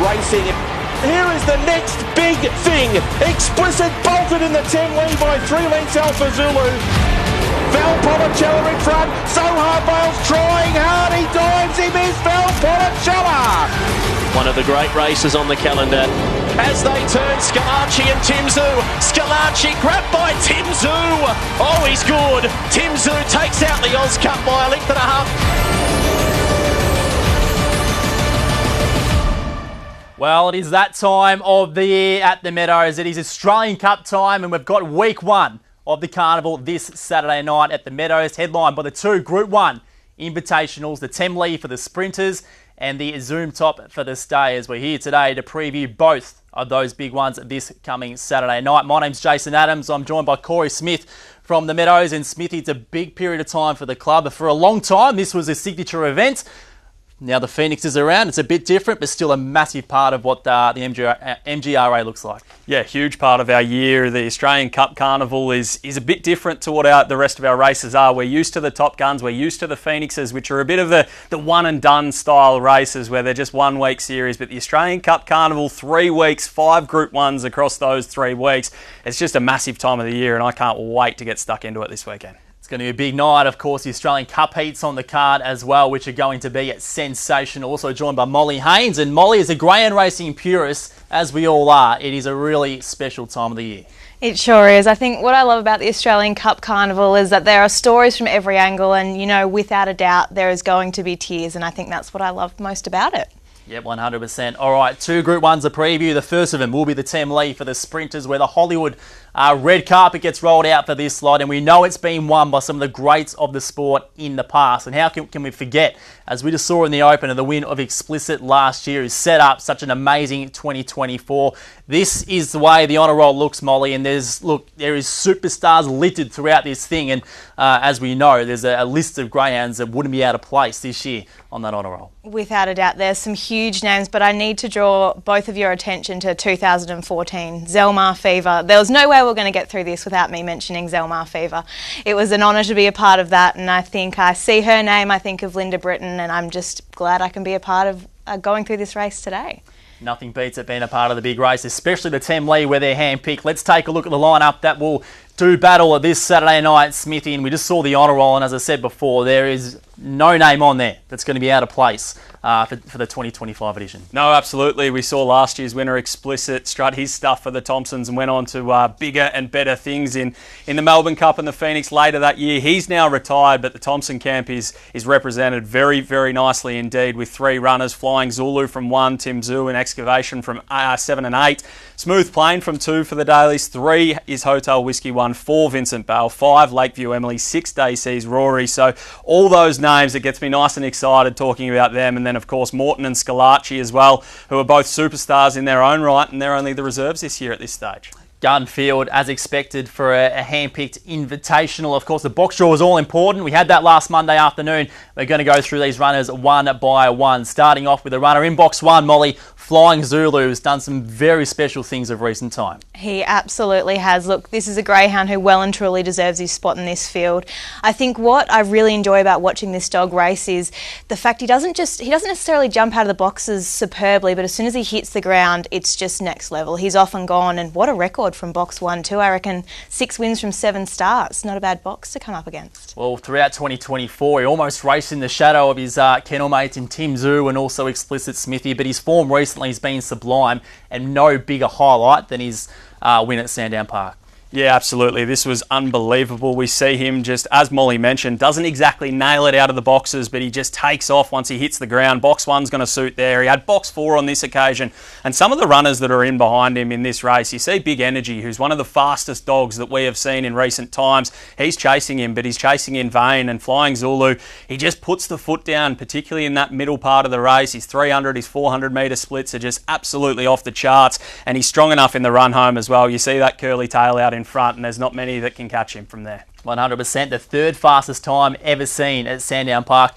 racing. Here is the next big thing. Explicit bolted in the Temlee by 3 lengths Alpha Zulu. Valpolicella in front. Zohar Bales trying hard. He dives. He missed Valpolicella. One of the great races on the calendar. As they turn, Scalacci and Timzu. Scalacci grabbed by Timzu. Oh, he's good. Timzu takes out the Oz Cup by a length and a half. Well, it is that time of the year at the Meadows. It is Australian Cup time, and we've got week 1 of the carnival this Saturday night at the Meadows, headlined by the 2 Group 1 invitationals, the Temlee for the sprinters and the Zoom Top for the stayers. We're here today to preview both of those big ones this coming Saturday night. My name's Jason Adams. I'm joined by Corey Smith from the Meadows. And Smithy, it's a big period of time for the club. For a long time, this was a signature event. Now the Phoenix is around. It's a bit different, but still a massive part of what the MGRA looks like. Yeah, huge part of our year. The Australian Cup Carnival is a bit different to what the rest of our races are. We're used to the Top Guns. We're used to the Phoenixes, which are a bit of the one-and-done style races where they're just 1 week series. But the Australian Cup Carnival, 3 weeks, 5 Group 1s across those 3 weeks. It's just a massive time of the year, and I can't wait to get stuck into it this weekend. It's going to be a big night. Of course, the Australian Cup heats on the card as well, which are going to be sensational. Also joined by Molly Haynes. And Molly is a greyhound racing purist, as we all are. It is a really special time of the year. It sure is. I think what I love about the Australian Cup Carnival is that there are stories from every angle, and, you know, without a doubt, there is going to be tears, and I think that's what I love most about it. Yep, 100%. All right, 2 Group 1s a preview. The first of them will be the Temlee for the sprinters, where the Hollywood red carpet gets rolled out for this lot, and we know it's been won by some of the greats of the sport in the past. And how can we forget, as we just saw in the Open, and the win of Explicit last year has set up such an amazing 2024. This is the way the honour roll looks, Molly, and there is superstars littered throughout this thing, and as we know, there's a list of greyhounds that wouldn't be out of place this year on that honour roll. Without a doubt, there's some huge names, but I need to draw both of your attention to 2014, Zelmar Fever. There was no way we're going to get through this without me mentioning Zelmar Fever. It was an honour to be a part of that, and I think I see her name, I think of Linda Britton, and I'm just glad I can be a part of going through this race today. Nothing beats it being a part of the big race, especially the Temlee where they're handpicked. Let's take a look at the lineup that will do battle this Saturday night, Smithy, and we just saw the honour roll, and as I said before, there is no name on there that's going to be out of place for the 2025 edition. No, absolutely. We saw last year's winner Explicit strut his stuff for the Thompsons and went on to bigger and better things in the Melbourne Cup and the Phoenix later that year. He's now retired, but the Thompson camp is represented very, very nicely indeed, with 3 runners: Flying Zulu from 1, Tim Zhu and Excavation from 7 and 8, Smooth Plane from 2 for the Dailies, 3 is Hotel Whiskey 1, 4 Vincent Bale, 5 Lakeview Emily, 6 Dayseas Rory. So all those names, it gets me nice and excited talking about them. And then of course Morton and Scalacci as well, who are both superstars in their own right, and they're only the reserves this year at this stage. Garden Field, as expected, for a hand-picked invitational. Of course, the box draw is all important. We had that last Monday afternoon. We're going to go through these runners one by one. Starting off with the runner in box 1, Molly, Flying Zulu, has done some very special things of recent time. He absolutely has. Look, this is a greyhound who well and truly deserves his spot in this field. I think what I really enjoy about watching this dog race is the fact he doesn't necessarily jump out of the boxes superbly, but as soon as he hits the ground, it's just next level. He's off and gone, and what a record from box 1 too. I reckon 6 wins from 7 starts. Not a bad box to come up against. Well, throughout 2024, he almost raced in the shadow of his kennel mates in Tim Zhu and also Explicit Smithy, but his form recently has been sublime, and no bigger highlight than his win at Sandown Park. Yeah, absolutely. This was unbelievable. We see him just, as Molly mentioned, doesn't exactly nail it out of the boxes, but he just takes off once he hits the ground. Box 1's going to suit there. He had box 4 on this occasion. And some of the runners that are in behind him in this race, you see Big Energy, who's one of the fastest dogs that we have seen in recent times. He's chasing him, but he's chasing in vain. And Flying Zulu, he just puts the foot down, particularly in that middle part of the race. His 300, his 400 metre splits are just absolutely off the charts. And he's strong enough in the run home as well. You see that curly tail out in front, and there's not many that can catch him from there. 100%. The 3rd fastest time ever seen at Sandown Park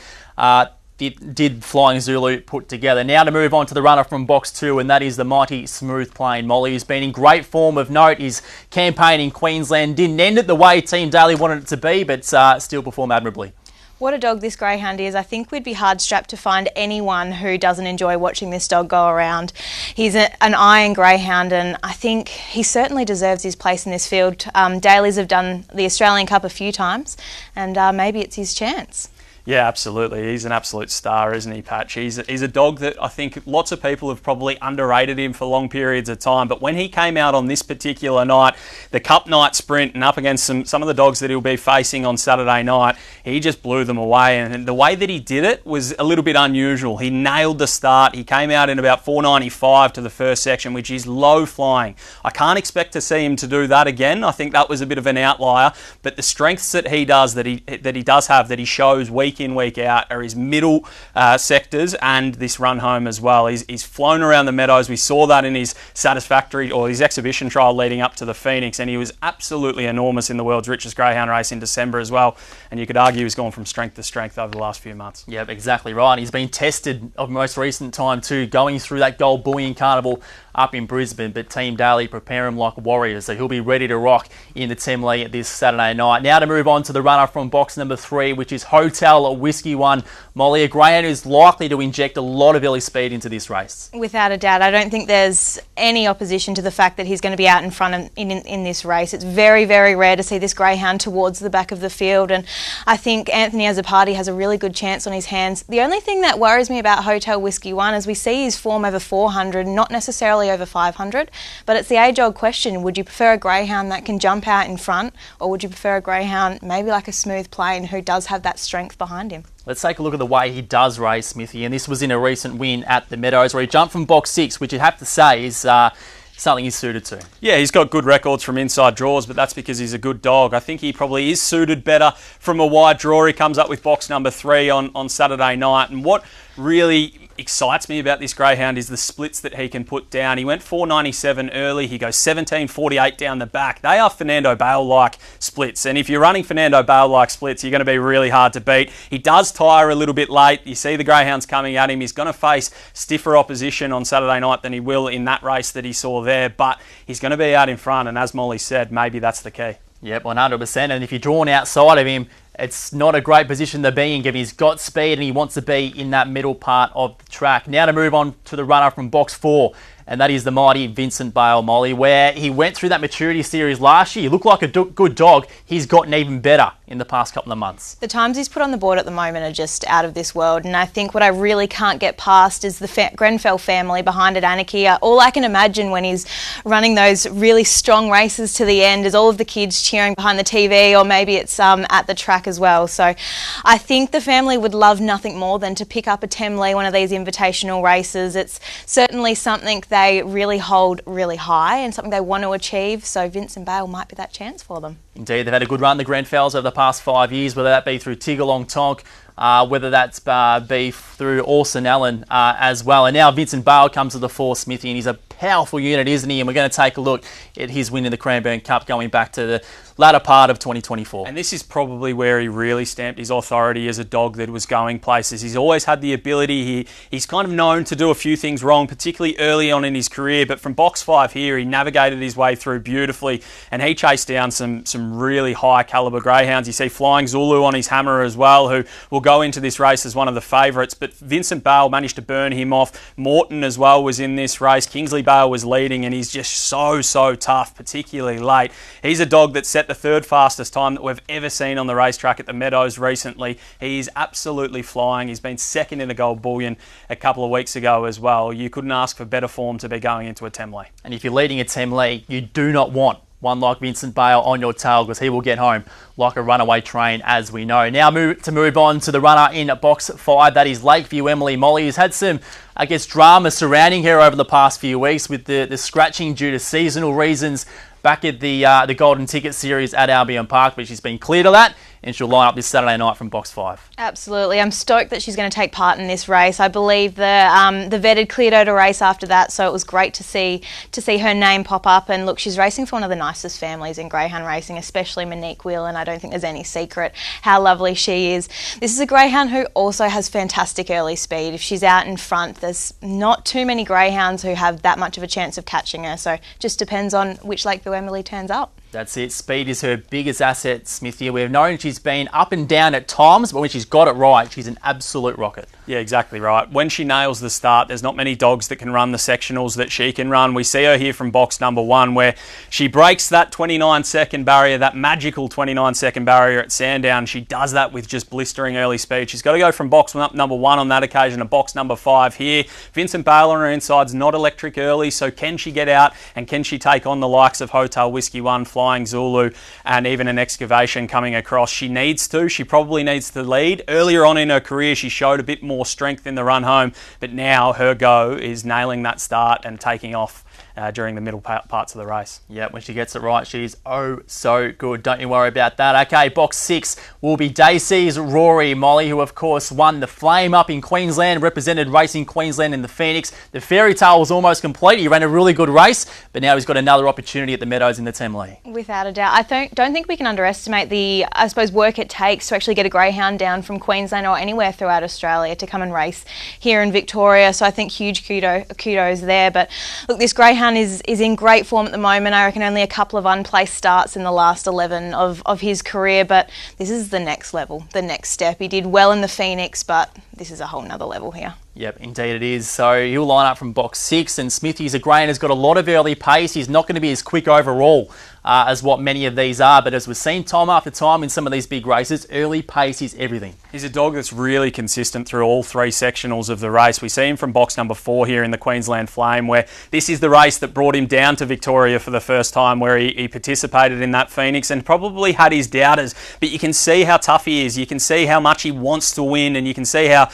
did Flying Zulu put together. Now to move on to the runner from box 2, and that is the mighty Smooth Plane. Molly, who's been in great form of note. His campaign in Queensland didn't end it the way Team Daly wanted it to be, but still performed admirably. What a dog this greyhound is. I think we'd be hard-strapped to find anyone who doesn't enjoy watching this dog go around. He's an iron greyhound, and I think he certainly deserves his place in this field. Dailies have done the Australian Cup a few times, and maybe it's his chance. Yeah, absolutely. He's an absolute star, isn't he, Patch? He's a dog that I think lots of people have probably underrated him for long periods of time. But when he came out on this particular night, the Cup night sprint, and up against some of the dogs that he'll be facing on Saturday night, he just blew them away. And the way that he did it was a little bit unusual. He nailed the start. He came out in about 495 to the first section, which is low flying. I can't expect to see him to do that again. I think that was a bit of an outlier. But the strengths that he does, that he does have, that he shows week in, week out, are his middle sectors and this run home as well. He's flown around the Meadows. We saw that in his his exhibition trial leading up to the Phoenix, and he was absolutely enormous in the world's richest greyhound race in December as well. And you could argue he's gone from strength to strength over the last few months. Yep, exactly right. He's been tested of most recent time too, going through that Gold Bullion Carnival up in Brisbane, but Team Daly prepare him like warriors, so he'll be ready to rock in the Temlee this Saturday night. Now to move on to the runner from box number 3, which is Hotel Whiskey 1. Molly, a greyhound who's likely to inject a lot of early speed into this race. Without a doubt. I don't think there's any opposition to the fact that he's going to be out in front in this race. It's very, very rare to see this greyhound towards the back of the field, and I think Anthony Azzopardi has a really good chance on his hands. The only thing that worries me about Hotel Whiskey 1 is we see his form over 400, not necessarily over 500, but it's the age-old question. Would you prefer a greyhound that can jump out in front, or would you prefer a greyhound maybe like a Smooth Plain who does have that strength behind him? Let's take a look at the way he does race, Smithy, and this was in a recent win at the Meadows where he jumped from box 6, which you'd have to say is something he's suited to. Yeah, he's got good records from inside draws, but that's because he's a good dog. I think he probably is suited better from a wide draw. He comes up with box number 3 on Saturday night, and what really excites me about this greyhound is the splits that he can put down. He went 497 early. He goes 1748 down the back. They are Fernando Bale-like splits, and if you're running Fernando Bale-like splits, you're going to be really hard to beat. He does tire a little bit late. You see the greyhounds coming at him. He's going to face stiffer opposition on Saturday night than he will in that race that he saw there, but he's going to be out in front, and as Molly said, maybe that's the key. Yep, 100%, and if you're drawn outside of him, it's not a great position to be in, given he's got speed and he wants to be in that middle part of the track. Now to move on to the runner from box 4, and that is the mighty Vincent Bale, Molly, where he went through that maturity series last year. He looked like a good dog. He's gotten even better in the past couple of months. The times he's put on the board at the moment are just out of this world, and I think what I really can't get past is the Grenfell family behind it, Anarchy. All I can imagine when he's running those really strong races to the end is all of the kids cheering behind the TV, or maybe it's at the track as well. So I think the family would love nothing more than to pick up a Temlee, one of these invitational races. It's certainly something they really hold really high and something they want to achieve, so Vincent Bale might be that chance for them. Indeed, they've had a good run, the Grenfells, over the past 5 years, whether that be through Tiggerlong Tonk, whether that's be through Orson Allen as well. And now Vincent Bale comes to the fore, Smithy, and he's a powerful unit, isn't he? And we're going to take a look at his win in the Cranbourne Cup going back to the latter part of 2024. And this is probably where he really stamped his authority as a dog that was going places. He's always had the ability. He's kind of known to do a few things wrong, particularly early on in his career. But from box 5 here, he navigated his way through beautifully, and he chased down some really high caliber greyhounds. You see Flying Zulu on his hammer as well, who will go into this race as one of the favourites. But Vincent Bale managed to burn him off. Morton as well was in this race. Kingsley Bale was leading, and he's just so tough, particularly late. He's a dog that set the 3rd fastest time that we've ever seen on the racetrack at the Meadows recently. He's absolutely flying. He's been 2nd in the Gold Bullion a couple of weeks ago as well. You couldn't ask for better form to be going into a Temlee. And if you're leading a Temlee, you do not want one like Vincent Bale on your tail, because he will get home like a runaway train, as we know. Now to move on to the runner in box 5, that is Lakeview Emily, Molly, who's had some, I guess, drama surrounding her over the past few weeks with the scratching due to seasonal reasons back at the Golden Ticket Series at Albion Park, but she's been cleared of that, and she'll line up this Saturday night from box 5. Absolutely. I'm stoked that she's going to take part in this race. I believe the vetted cleared her to race after that, so it was great to see her name pop up. And look, she's racing for one of the nicest families in greyhound racing, especially Monique Whelan. I don't think there's any secret how lovely she is. This is a greyhound who also has fantastic early speed. If she's out in front, there's not too many greyhounds who have that much of a chance of catching her, so just depends on which Lakeview Emily turns up. That's it. Speed is her biggest asset, Smithy. We've known she's been up and down at times, but when she's got it right, she's an absolute rocket. Yeah, exactly right. When she nails the start, there's not many dogs that can run the sectionals that she can run. We see her here from box number 1, where she breaks that 29-second barrier, that magical 29-second barrier at Sandown. She does that with just blistering early speed. She's got to go from box number 1 on that occasion to box number 5 here. Vincent Bale on her inside's not electric early, so can she get out and can she take on the likes of Hotel Whiskey 1, Flying Zulu, and even an Excavation coming across? She needs to. She probably needs to lead. Earlier on in her career, she showed a bit more strength in the run home, but now her go is nailing that start and taking off during the middle parts of the race. Yeah, when she gets it right, she's oh so good. Don't you worry about that. Okay, box 6 will be Dacey's Rory Molly, who of course won the Flame Up in Queensland, represented Racing Queensland in the Phoenix. The fairy tale was almost complete. He ran a really good race, but now he's got another opportunity at the Meadows in the Temlee. Without a doubt. I don't think we can underestimate the, I suppose, work it takes to actually get a greyhound down from Queensland or anywhere throughout Australia to come and race here in Victoria. So I think huge kudos there. But look, this greyhound is in great form at the moment. I reckon only a couple of unplaced starts in the last 11 of his career, but this is the next level, the next step. He did well in the Phoenix, but this is a whole nother level here. Yep, indeed it is. So he'll line up from box 6, and Smithy's a grain has got a lot of early pace. He's not going to be as quick overall as what many of these are, but as we've seen time after time in some of these big races, early pace is everything. He's a dog that's really consistent through all 3 sectionals of the race. We see him from box number 4 here in the Queensland Flame, where this is the race that brought him down to Victoria for the first time, where he participated in that Phoenix and probably had his doubters, but you can see how tough he is. You can see how much he wants to win, and you can see how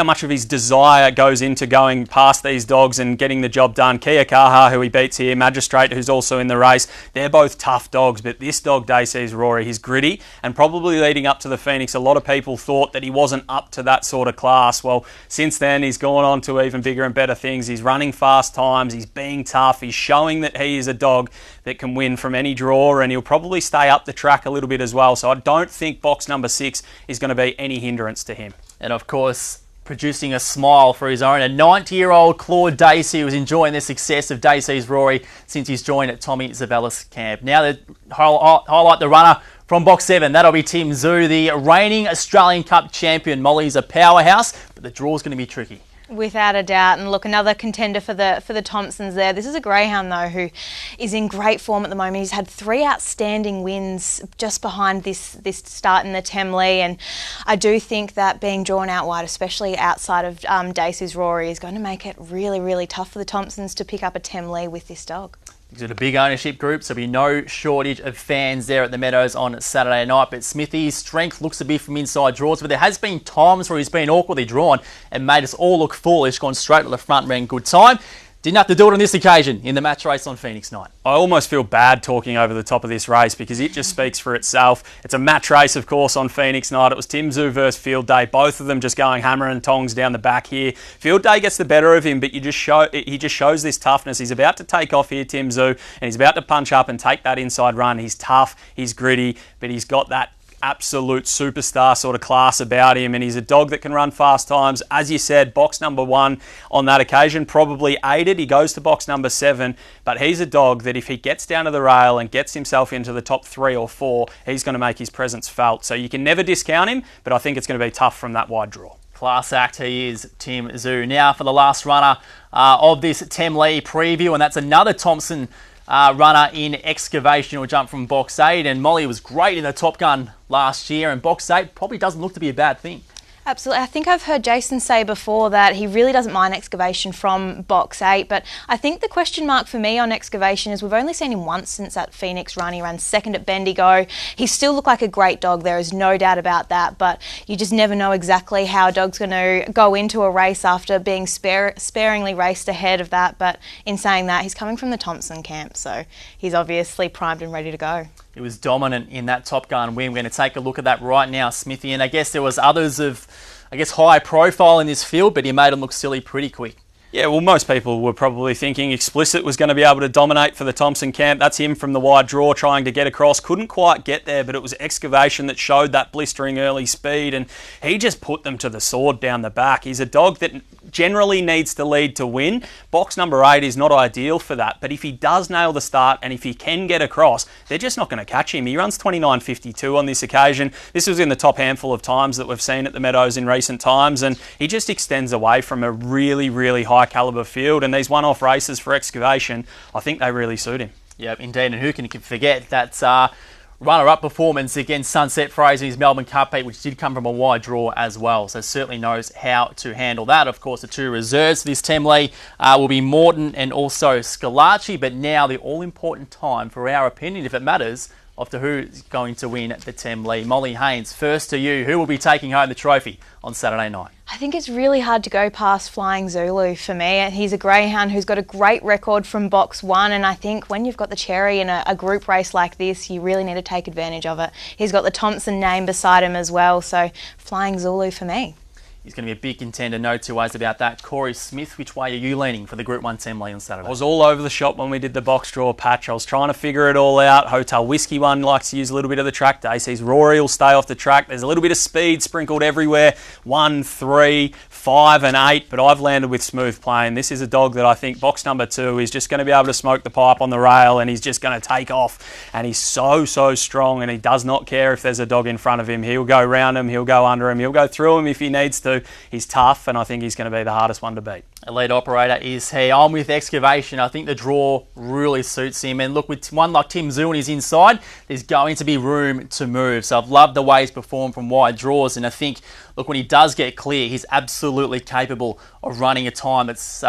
much of his desire goes into going past these dogs and getting the job done. Kia Kaha, who he beats here, Magistrate, who's also in the race, they're both tough dogs, but this dog, Dacey's Rory, he's gritty, and probably leading up to the Phoenix, a lot of people thought that he wasn't up to that sort of class. Well, since then, he's gone on to even bigger and better things. He's running fast times, he's being tough, he's showing that he is a dog that can win from any draw, and he'll probably stay up the track a little bit as well. So I don't think box number 6 is going to be any hindrance to him. And of course, producing a smile for his own, a 90-year-old Claude Dacey, who's enjoying the success of Dacey's Rory since he's joined at Tommy Zavellis camp. Now to highlight the runner from box 7, that'll be Tim Zhu, the reigning Australian Cup champion. Molly's a powerhouse, but the draw's going to be tricky. Without a doubt. And look, another contender for the Thompsons there. This is a greyhound though who is in great form at the moment. He's had 3 outstanding wins just behind this start in the Temlee, and I do think that being drawn out wide, especially outside of Dacey's Rory, is going to make it really, really tough for the Thompsons to pick up a Temlee with this dog. He's got a big ownership group, so there'll be no shortage of fans there at the Meadows on Saturday night. But Smithy's strength looks to be from inside draws, but there has been times where he's been awkwardly drawn and made us all look foolish, gone straight to the front, ran good time. Didn't have to do it on this occasion in the match race on Phoenix night. I almost feel bad talking over the top of this race because it just speaks for itself. It's a match race, of course, on Phoenix night. It was Tim Zhu versus Field Day, both of them just going hammer and tongs down the back here. Field Day gets the better of him, but he just shows this toughness. He's about to take off here, Tim Zhu, and he's about to punch up and take that inside run. He's tough, he's gritty, but he's got that absolute superstar sort of class about him, and he's a dog that can run fast times. As you said, box number 1 on that occasion, probably aided. He goes to box number 7, but he's a dog that if he gets down to the rail and gets himself into the top 3 or 4, he's going to make his presence felt. So you can never discount him, but I think it's going to be tough from that wide draw. Class act he is, Tim Zhu. Now for the last runner of this Temlee preview, and that's another Thompson runner in Excavation, will jump from box 8, and Molly was great in the Top Gun last year, and box 8 probably doesn't look to be a bad thing. Absolutely. I think I've heard Jason say before that he really doesn't mind Excavation from box 8, but I think the question mark for me on Excavation is we've only seen him once since that Phoenix run. He ran 2nd at Bendigo. He still looked like a great dog, there is no doubt about that, but you just never know exactly how a dog's going to go into a race after being sparingly raced ahead of that. But in saying that, he's coming from the Thompson camp, so he's obviously primed and ready to go. He was dominant in that Top Gun win. We're going to take a look at that right now, Smithy. And I guess there was others of, high profile in this field, but he made them look silly pretty quick. Yeah, well, most people were probably thinking Explicit was going to be able to dominate for the Thompson camp. That's him from the wide draw trying to get across. Couldn't quite get there, but it was Excavation that showed that blistering early speed, and he just put them to the sword down the back. He's a dog that generally needs to lead to win. Box number 8 is not ideal for that, but if he does nail the start and if he can get across, they're just not going to catch him. He runs 29.52 on this occasion. This was in the top handful of times that we've seen at the Meadows in recent times, and he just extends away from a really, really high calibre field, and these one-off races for Excavation, I think they really suit him. Yep, indeed, and who can forget that runner-up performance against Sunset Fraser in his Melbourne Cup heat, which did come from a wide draw as well, so certainly knows how to handle that. Of course, the 2 reserves for this Temlee will be Morton and also Scalacci, but now the all-important time for our opinion, if it matters, of to who's going to win the Temlee. Molly Haynes, first to you. Who will be taking home the trophy on Saturday night? I think it's really hard to go past Flying Zulu for me. He's a greyhound who's got a great record from box 1, and I think when you've got the cherry in a group race like this, you really need to take advantage of it. He's got the Thompson name beside him as well, so Flying Zulu for me. He's going to be a big contender, no two ways about that. Corey Smith, which way are you leaning for the Group 1 Temlee on Saturday? I was all over the shop when we did the box draw patch. I was trying to figure it all out. Hotel Whiskey one likes to use a little bit of the track day. Sees Rory will stay off the track. There's a little bit of speed sprinkled everywhere. 1, 3, 5 and 8, but I've landed with Smooth Plane. This is a dog that I think box number 2 is just going to be able to smoke the pipe on the rail, and he's just going to take off. And he's so strong, and he does not care if there's a dog in front of him. He'll go round him, he'll go under him, he'll go through him if he needs to. He's tough, and I think he's going to be the hardest one to beat. Elite operator is he. I'm with Excavation. I think the draw really suits him. And look, with one like Tim Zoo on his inside, there's going to be room to move. So I've loved the way he's performed from wide draws. And I think, look, when he does get clear, he's absolutely capable of running a time that's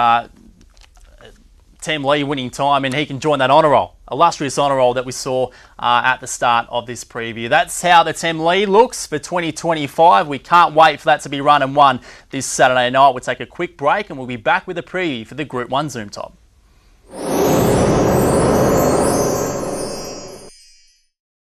Temlee winning time, and he can join that honour roll. Illustrious honour roll that we saw at the start of this preview. That's how the Temlee looks for 2025. We can't wait for that to be run and won this Saturday night. We'll take a quick break and we'll be back with a preview for the Group 1 Zoom Top.